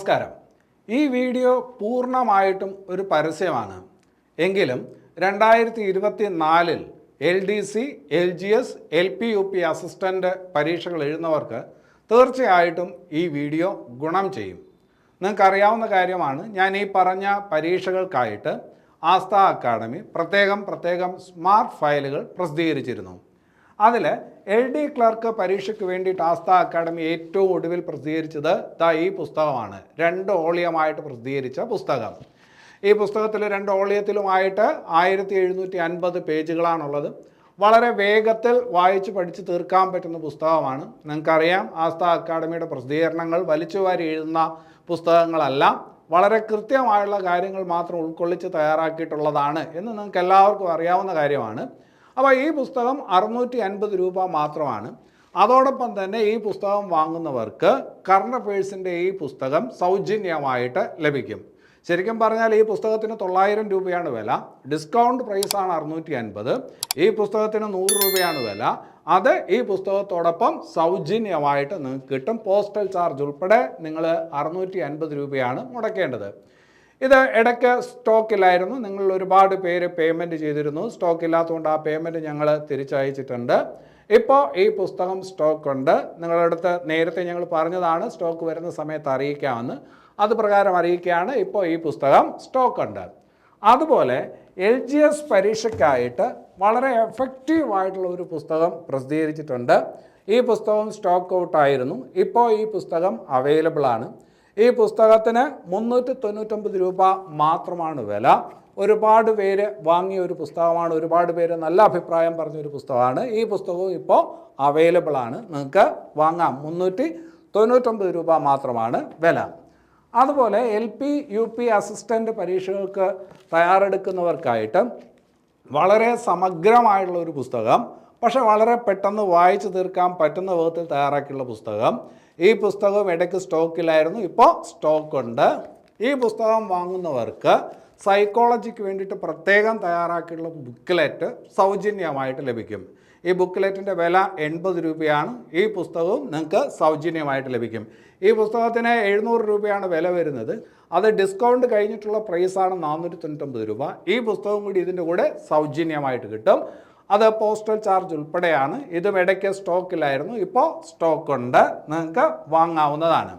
നമസ്കാരം. ഈ വീഡിയോ പൂർണ്ണമായിട്ടും ഒരു പരസ്യമാണ്. എങ്കിലും 2024 LDC, LGS, LPUP അസിസ്റ്റൻ്റ് പരീക്ഷകൾ എഴുതുന്നവർക്ക് തീർച്ചയായിട്ടും ഈ വീഡിയോ ഗുണം ചെയ്യും. നിങ്ങൾക്കറിയാവുന്ന കാര്യമാണ്, ഞാൻ ഈ പറഞ്ഞ പരീക്ഷകൾക്കായിട്ട് ആസ്ഥ അക്കാഡമി പ്രത്യേകം സ്മാർട്ട് ഫയലുകൾ പ്രസിദ്ധീകരിച്ചിരുന്നു. അതിൽ LD ക്ലർക്ക് പരീക്ഷയ്ക്ക് വേണ്ടിയിട്ട് ആസ്ഥ അക്കാഡമി ഏറ്റവും ഒടുവിൽ പ്രസിദ്ധീകരിച്ചത് ഈ പുസ്തകമാണ്. 2 വോളിയമായിട്ട് പ്രസിദ്ധീകരിച്ച പുസ്തകം. ഈ പുസ്തകത്തിൽ 2 വോളിയത്തിലുമായിട്ട് 1750 പേജുകളാണുള്ളത്. വളരെ വേഗത്തിൽ വായിച്ച് പഠിച്ച് തീർക്കാൻ പറ്റുന്ന പുസ്തകമാണ്. നിങ്ങൾക്കറിയാം, ആസ്ഥ അക്കാഡമിയുടെ പ്രസിദ്ധീകരണങ്ങൾ വലിച്ചുവാരി എഴുതുന്ന പുസ്തകങ്ങളല്ല, വളരെ കൃത്യമായുള്ള കാര്യങ്ങൾ മാത്രം ഉൾക്കൊള്ളിച്ച് തയ്യാറാക്കിയിട്ടുള്ളതാണ് എന്ന് നിങ്ങൾക്ക് എല്ലാവർക്കും അറിയാവുന്ന കാര്യമാണ്. അപ്പോൾ ഈ പുസ്തകം 650 രൂപ മാത്രമാണ്. അതോടൊപ്പം തന്നെ ഈ പുസ്തകം വാങ്ങുന്നവർക്ക് കറണ്ട് അഫയേഴ്സിൻ്റെ ഈ പുസ്തകം സൗജന്യമായിട്ട് ലഭിക്കും. ശരിക്കും പറഞ്ഞാൽ ഈ പുസ്തകത്തിന് 900 രൂപയാണ് വില. ഡിസ്കൗണ്ട് പ്രൈസാണ് 650. ഈ പുസ്തകത്തിന് 100 രൂപയാണ് വില. അത് ഈ പുസ്തകത്തോടൊപ്പം സൗജന്യമായിട്ട് നിങ്ങൾക്ക് കിട്ടും. പോസ്റ്റൽ ചാർജ് ഉൾപ്പെടെ നിങ്ങൾ 650 രൂപയാണ് മുടക്കേണ്ടത്. ഇത് ഇടയ്ക്ക് സ്റ്റോക്കില്ലായിരുന്നു. നിങ്ങൾ ഒരുപാട് പേര് പേയ്മെൻറ്റ് ചെയ്തിരുന്നു. സ്റ്റോക്ക് ഇല്ലാത്തതുകൊണ്ട് ആ പേയ്മെൻറ്റ് ഞങ്ങൾ തിരിച്ചയച്ചിട്ടുണ്ട്. ഇപ്പോൾ ഈ പുസ്തകം സ്റ്റോക്കുണ്ട്. നിങ്ങളുടെ അടുത്ത് നേരത്തെ ഞങ്ങൾ പറഞ്ഞതാണ് സ്റ്റോക്ക് വരുന്ന സമയത്ത് അറിയിക്കാമെന്ന്. അത് പ്രകാരം അറിയിക്കുകയാണ്. ഇപ്പോൾ ഈ പുസ്തകം സ്റ്റോക്കുണ്ട്. അതുപോലെ LGS പരീക്ഷയ്ക്കായിട്ട് വളരെ എഫക്റ്റീവായിട്ടുള്ള ഒരു പുസ്തകം പ്രസിദ്ധീകരിച്ചിട്ടുണ്ട്. ഈ പുസ്തകം സ്റ്റോക്ക് ഔട്ടായിരുന്നു. ഇപ്പോൾ ഈ പുസ്തകം അവൈലബിൾ ആണ്. ഈ പുസ്തകത്തിന് 399 രൂപ മാത്രമാണ് വില. ഒരുപാട് പേര് വാങ്ങിയ ഒരു പുസ്തകമാണ്. ഒരുപാട് പേര് നല്ല അഭിപ്രായം പറഞ്ഞൊരു പുസ്തകമാണ്. ഈ പുസ്തകവും ഇപ്പോൾ അവൈലബിൾ ആണ്. നിങ്ങൾക്ക് വാങ്ങാം. 399 രൂപ മാത്രമാണ് വില. അതുപോലെ LP UP അസിസ്റ്റൻ്റ് പരീക്ഷകൾക്ക് തയ്യാറെടുക്കുന്നവർക്കായിട്ട് വളരെ സമഗ്രമായിട്ടുള്ള ഒരു പുസ്തകം, പക്ഷേ വളരെ പെട്ടെന്ന് വായിച്ചു തീർക്കാൻ പറ്റുന്ന വിധത്തിൽ തയ്യാറാക്കിയുള്ള പുസ്തകം. ഈ പുസ്തകം ഇടയ്ക്ക് സ്റ്റോക്കിലായിരുന്നു, ഇപ്പോൾ സ്റ്റോക്കുണ്ട്. ഈ പുസ്തകം വാങ്ങുന്നവർക്ക് സൈക്കോളജിക്ക് വേണ്ടിയിട്ട് പ്രത്യേകം തയ്യാറാക്കിയുള്ള ബുക്ക്ലെറ്റ് സൗജന്യമായിട്ട് ലഭിക്കും. ഈ ബുക്ക്ലെറ്റിൻ്റെ വില 80 രൂപയാണ്. ഈ പുസ്തകവും നിങ്ങൾക്ക് സൗജന്യമായിട്ട് ലഭിക്കും. ഈ പുസ്തകത്തിന് 700 രൂപയാണ് വില വരുന്നത്. അത് ഡിസ്കൗണ്ട് കഴിഞ്ഞിട്ടുള്ള പ്രൈസാണ് 499 രൂപ. ഈ പുസ്തകം കൂടി ഇതിൻ്റെ കൂടെ സൗജന്യമായിട്ട് കിട്ടും. അത് പോസ്റ്റൽ ചാർജ് ഉൾപ്പെടെയാണ്. ഇതും ഇടയ്ക്ക് സ്റ്റോക്കിലായിരുന്നു, ഇപ്പോൾ സ്റ്റോക്കുണ്ട്. നിങ്ങൾക്ക് വാങ്ങാവുന്നതാണ്.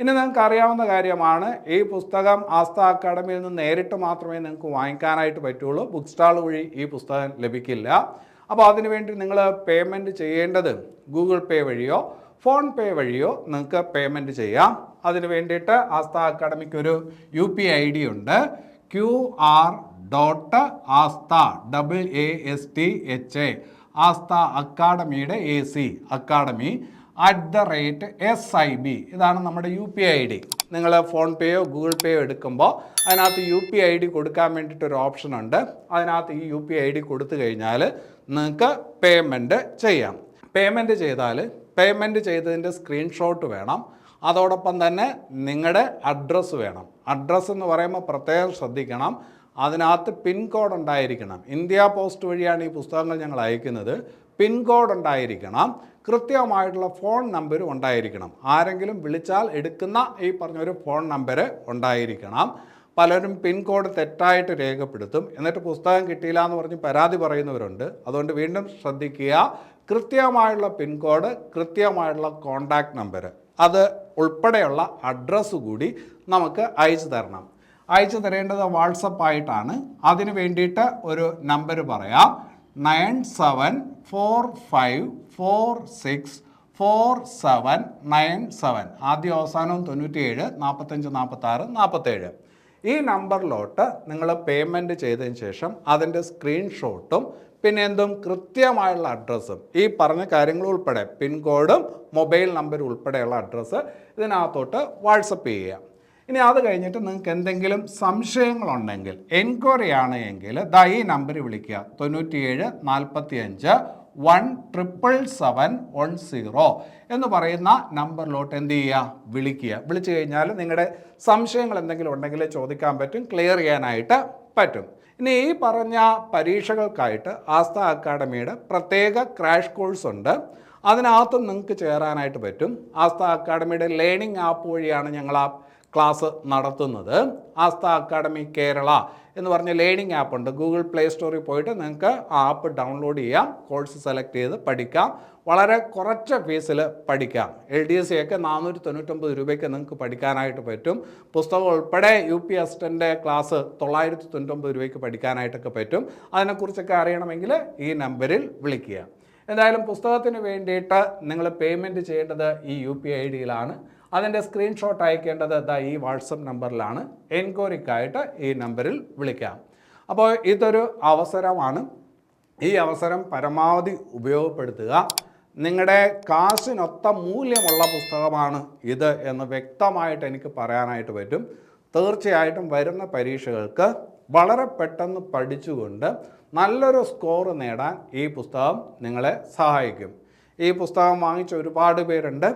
ഇനി നിങ്ങൾക്ക് അറിയാവുന്ന കാര്യമാണ്, ഈ പുസ്തകം ആസ്ഥ അക്കാഡമിയിൽ നിന്ന് നേരിട്ട് മാത്രമേ നിങ്ങൾക്ക് വാങ്ങിക്കാനായിട്ട് പറ്റുള്ളൂ. ബുക്ക് സ്റ്റാൾ വഴി ഈ പുസ്തകം ലഭിക്കില്ല. അപ്പോൾ അതിനുവേണ്ടി നിങ്ങൾ പേയ്മെൻറ്റ് ചെയ്യേണ്ടത് ഗൂഗിൾ പേ വഴിയോ ഫോൺ പേ വഴിയോ നിങ്ങൾക്ക് പേയ്മെൻറ്റ് ചെയ്യാം. അതിന് വേണ്ടിയിട്ട് ആസ്ഥ അക്കാഡമിക്ക് ഒരു UPI ID ഉണ്ട്. QR.asta ആസ്ഥ അക്കാഡമിയുടെ AC അക്കാഡമി @SIB ഇതാണ് നമ്മുടെ UPI ID. നിങ്ങൾ ഫോൺ പേയോ ഗൂഗിൾ പേയോ എടുക്കുമ്പോൾ അതിനകത്ത് UPI ID കൊടുക്കാൻ വേണ്ടിയിട്ടൊരു ഓപ്ഷൻ ഉണ്ട്. അതിനകത്ത് ഈ UPI ID കൊടുത്തു കഴിഞ്ഞാൽ നിങ്ങൾക്ക് പേയ്മെൻറ്റ് ചെയ്യാം. പേയ്മെൻറ്റ് ചെയ്താൽ പേയ്മെൻറ്റ് ചെയ്തതിൻ്റെ സ്ക്രീൻഷോട്ട് വേണം. അതോടൊപ്പം തന്നെ നിങ്ങളുടെ അഡ്രസ്സ് വേണം. അഡ്രസ്സ് എന്ന് പറയുമ്പോൾ പ്രത്യേകം ശ്രദ്ധിക്കണം, അതിനകത്ത് പിൻകോഡ് ഉണ്ടായിരിക്കണം. ഇന്ത്യ പോസ്റ്റ് വഴിയാണ് ഈ പുസ്തകങ്ങൾ ഞങ്ങൾ അയക്കുന്നത്. പിൻകോഡ് ഉണ്ടായിരിക്കണം. കൃത്യമായിട്ടുള്ള ഫോൺ നമ്പരും ഉണ്ടായിരിക്കണം. ആരെങ്കിലും വിളിച്ചാൽ എടുക്കുന്ന ഈ പറഞ്ഞൊരു ഫോൺ നമ്പർ ഉണ്ടായിരിക്കണം. പലരും പിൻകോഡ് തെറ്റായിട്ട് രേഖപ്പെടുത്തും, എന്നിട്ട് പുസ്തകം കിട്ടിയില്ല എന്ന് പറഞ്ഞ് പരാതി പറയുന്നവരുണ്ട്. അതുകൊണ്ട് വീണ്ടും ശ്രദ്ധിക്കുക, കൃത്യമായുള്ള പിൻകോഡ്, കൃത്യമായുള്ള കോൺടാക്റ്റ് നമ്പർ, അത് ഉൾപ്പെടെയുള്ള അഡ്രസ്സ് കൂടി നമുക്ക് അയച്ചു തരണം. അയച്ചു തരേണ്ടത് വാട്സപ്പായിട്ടാണ്. അതിന് വേണ്ടിയിട്ട് ഒരു നമ്പർ പറയാം, 9745464797. ആദ്യം അവസാനവും 97 45 46 47. ഈ നമ്പറിലോട്ട് നിങ്ങൾ പേയ്മെൻറ്റ് ചെയ്തതിന് ശേഷം അതിൻ്റെ സ്ക്രീൻഷോട്ടും പിന്നെ എന്തും കൃത്യമായുള്ള അഡ്രസ്സും ഈ പറഞ്ഞ കാര്യങ്ങൾ ഉൾപ്പെടെ പിൻകോഡും മൊബൈൽ നമ്പർ ഉൾപ്പെടെയുള്ള അഡ്രസ്സ് ഇതിനകത്തോട്ട് വാട്സപ്പ് ചെയ്യുക. ഇനി അത് കഴിഞ്ഞിട്ട് നിങ്ങൾക്ക് എന്തെങ്കിലും സംശയങ്ങളുണ്ടെങ്കിൽ, എൻക്വയറി ആണ് എങ്കിൽ ഈ നമ്പർ വിളിക്കുക, 97 45 17771 എന്ന് പറയുന്ന നമ്പറിലോട്ട് എന്ത് ചെയ്യുക, വിളിക്കുക. വിളിച്ചു കഴിഞ്ഞാൽ നിങ്ങളുടെ സംശയങ്ങൾ എന്തെങ്കിലും ഉണ്ടെങ്കിൽ ചോദിക്കാൻ പറ്റും, ക്ലിയർ ചെയ്യാനായിട്ട് പറ്റും. ഇനി ഈ പറഞ്ഞ പരീക്ഷകൾക്കായിട്ട് ആസ്ഥ അക്കാഡമിയുടെ പ്രത്യേക ക്രാഷ് കോഴ്സ് ഉണ്ട്. അതിനകത്തും നിങ്ങൾക്ക് ചേരാനായിട്ട് പറ്റും. ആസ്ഥ അക്കാഡമിയുടെ ലേണിംഗ് ആപ്പ് വഴിയാണ് ഞങ്ങൾ ആ ക്ലാസ് നടത്തുന്നത്. ആസ്ഥ അക്കാഡമി കേരള എന്ന് പറഞ്ഞ ലേണിംഗ് ആപ്പ് ഉണ്ട്. ഗൂഗിൾ പ്ലേ സ്റ്റോറിൽ പോയിട്ട് നിങ്ങൾക്ക് ആ ആപ്പ് ഡൗൺലോഡ് ചെയ്യാം, കോഴ്സ് സെലക്ട് ചെയ്ത് പഠിക്കാം. വളരെ കുറച്ച് ഫീസിൽ പഠിക്കാം. LDC ഒക്കെ 499 രൂപയ്ക്ക് നിങ്ങൾക്ക് പഠിക്കാനായിട്ട് പറ്റും. പുസ്തകം ഉൾപ്പെടെ UP അസിസ്റ്റൻ്റ് ക്ലാസ് 999 രൂപയ്ക്ക് പഠിക്കാനായിട്ടൊക്കെ പറ്റും. അതിനെക്കുറിച്ചൊക്കെ അറിയണമെങ്കിൽ ഈ നമ്പറിൽ വിളിക്കുക. എന്തായാലും പുസ്തകത്തിന് വേണ്ടിയിട്ട് നിങ്ങൾ പേയ്മെൻറ്റ് ചെയ്യേണ്ടത് ഈ UPI ID-യിലാണ്. അതിൻ്റെ സ്ക്രീൻഷോട്ട് അയക്കേണ്ടത് ഈ വാട്സപ്പ് നമ്പറിലാണ്. എൻക്വയറിക്കായിട്ട് ഈ നമ്പറിൽ വിളിക്കാം. അപ്പോൾ ഇതൊരു അവസരമാണ്. ഈ അവസരം പരമാവധി ഉപയോഗപ്പെടുത്തുക. നിങ്ങളുടെ കാശിനൊത്ത മൂല്യമുള്ള പുസ്തകമാണ് ഇത് എന്ന് വ്യക്തമായിട്ട് എനിക്ക് പറയാനായിട്ട് പറ്റും. തീർച്ചയായിട്ടും വരുന്ന പരീക്ഷകൾക്ക് വളരെ പെട്ടെന്ന് പഠിച്ചുകൊണ്ട് നല്ലൊരു സ്കോർ നേടാൻ ഈ പുസ്തകം നിങ്ങളെ സഹായിക്കും. ഈ പുസ്തകം വാങ്ങിച്ച ഒരുപാട് പേരുണ്ട്.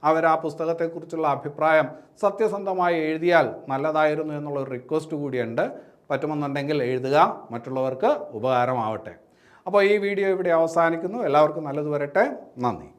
അവർ ആ പുസ്തകത്തെക്കുറിച്ചുള്ള അഭിപ്രായം സത്യസന്ധമായി എഴുതിയാൽ നല്ലതായിരുന്നു എന്നുള്ളൊരു റിക്വസ്റ്റ് കൂടിയുണ്ട്. പറ്റുമെന്നുണ്ടെങ്കിൽ എഴുതുക, മറ്റുള്ളവർക്ക് ഉപകാരമാവട്ടെ. അപ്പോൾ ഈ വീഡിയോ ഇവിടെ അവസാനിക്കുന്നു. എല്ലാവർക്കും നല്ലത് വരട്ടെ. നന്ദി.